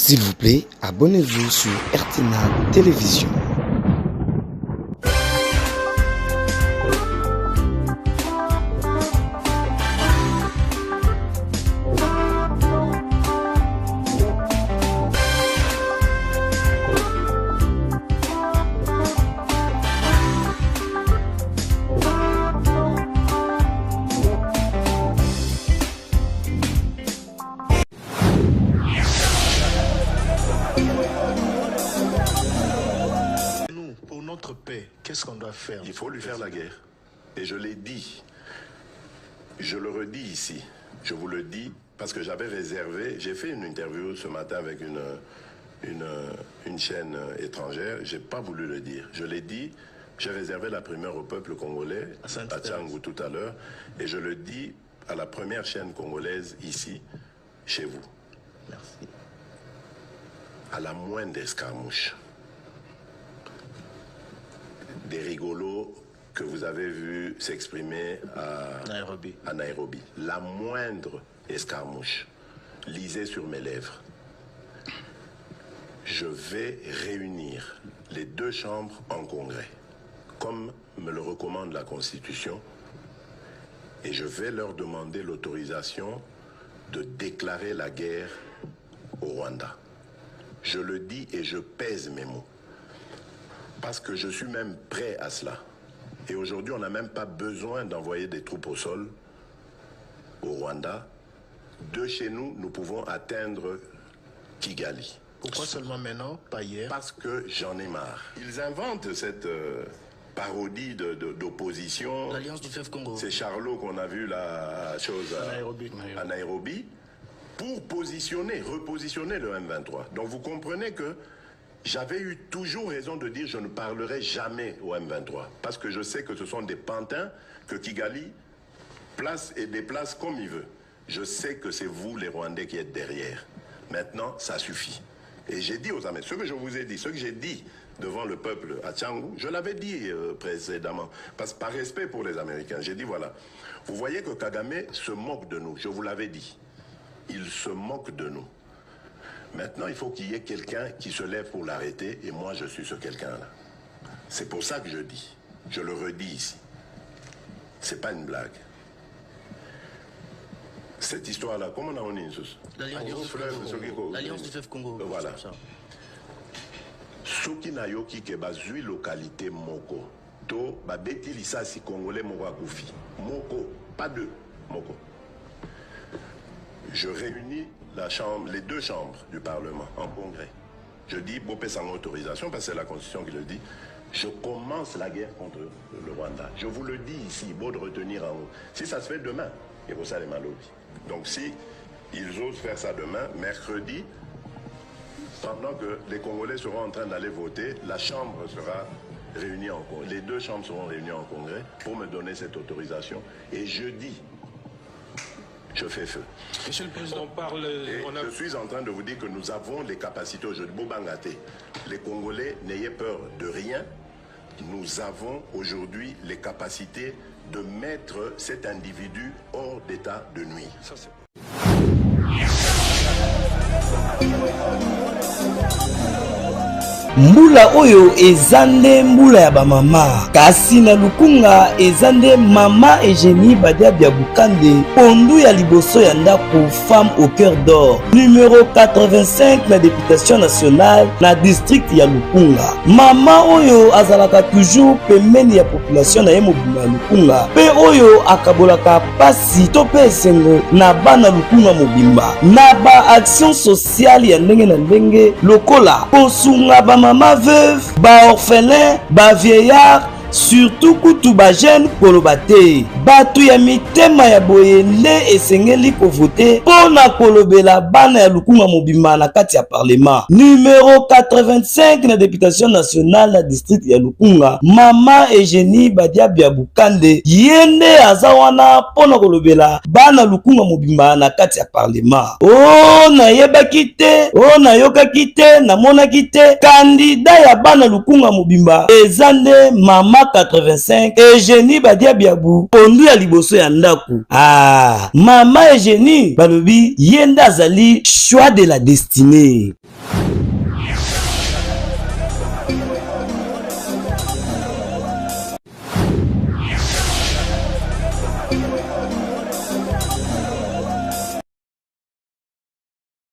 S'il vous plaît, abonnez-vous sur RTNA Télévision. Qu'est-ce qu'on doit faire? Il faut lui faire la guerre. Et je l'ai dit. Je le redis ici. Je vous le dis parce que j'avais réservé. J'ai fait une interview ce matin avec une chaîne étrangère. J'ai pas voulu le dire. Je l'ai dit. J'ai réservé la primeur au peuple congolais à Tchangou tout à l'heure. Et je le dis à la première chaîne congolaise ici, chez vous. Merci. À la moindre escarmouche. Des rigolos que vous avez vus s'exprimer à Nairobi. La moindre escarmouche, lisez sur mes lèvres. Je vais réunir les deux chambres en congrès, comme me le recommande la Constitution, et je vais leur demander l'autorisation de déclarer la guerre au Rwanda. Je le dis et je pèse mes mots. Parce que je suis même prêt à cela. Et aujourd'hui, on n'a même pas besoin d'envoyer des troupes au sol au Rwanda. De chez nous, nous pouvons atteindre Kigali. Pourquoi seulement maintenant, pas hier? Parce que j'en ai marre. Ils inventent cette parodie d'opposition. L'Alliance du fleuve Congo. C'est Charlot qu'on a vu la chose à Nairobi pour repositionner le M23. Donc vous comprenez que j'avais eu toujours raison de dire je ne parlerai jamais au M23 parce que je sais que ce sont des pantins que Kigali place et déplace comme il veut. Je sais que c'est vous les Rwandais qui êtes derrière. Maintenant, ça suffit. Et j'ai dit aux Américains, ce que je vous ai dit, ce que j'ai dit devant le peuple à Tchangou, je l'avais dit précédemment, parce que par respect pour les Américains, j'ai dit voilà, vous voyez que Kagame se moque de nous, je vous l'avais dit. Il se moque de nous. Maintenant, il faut qu'il y ait quelqu'un qui se lève pour l'arrêter, et moi, je suis ce quelqu'un-là. C'est pour ça que je dis. Je le redis ici. C'est pas une blague. Cette histoire-là, comment on a dit l'Alliance du fleuve Congo. Voilà. Soki na yoki ke bazui localité moko. To babeti lisasi congolais moko akufi. Moko, pas deux. Moko. Je réunis les deux chambres du Parlement en congrès. Je dis, Bopé sans autorisation, parce que c'est la Constitution qui le dit, je commence la guerre contre le Rwanda. Je vous le dis ici, beau de retenir en haut. Si ça se fait demain, il faut ça les malobis. Donc si ils osent faire ça demain, mercredi, pendant que les Congolais seront en train d'aller voter, la Chambre sera réunie en congrès. Les deux chambres seront réunies en congrès pour me donner cette autorisation. Et jeudi, je fais feu. Monsieur le Président, Je suis en train de vous dire que nous avons les capacités aujourd'hui. Bobangate, les Congolais, n'ayez peur de rien. Nous avons aujourd'hui les capacités de mettre cet individu hors d'état de nuire. Ça, mbula oyo ezande mbula ya bamama kasi na lukunga ezande mama Eugénie Badiabia Bukande pondu ya liboso ya ndako femme au cœur d'or numéro 85 na députation nationale na district ya Lukunga. Mama oyo azalaka toujours pembeni ya population na ye mobimba ya Lukunga pe oyo akabolaka pasi to pe esengo na bana Lukunga mobimba na ba action sociale ya ndenge na ndenge lokola kosunga mama veuve, ba orphelin, ba vieillard, surtout kutu ba jeune kolobate. Batu ya mitema ya boye nde esengeli kovote pona kolobela bana ya Lukunga mobimba na kati ya parlement. Numéro 85 na députation nationale na district ya Lukunga, mama Eugénie Badiabia Bukande yende azawana pona kolobela bana Lukunga mobimba na kati ya parlement. Oh na yebaki te, oh na yokaki te, na monaki te, kandida ya bana Lukunga mobimba ezande mama Mama 85 Eugénie Badia Biabou pondu ya liboso ya ndaku. Mama Eugénie balobi yenda zali choix de la destinée.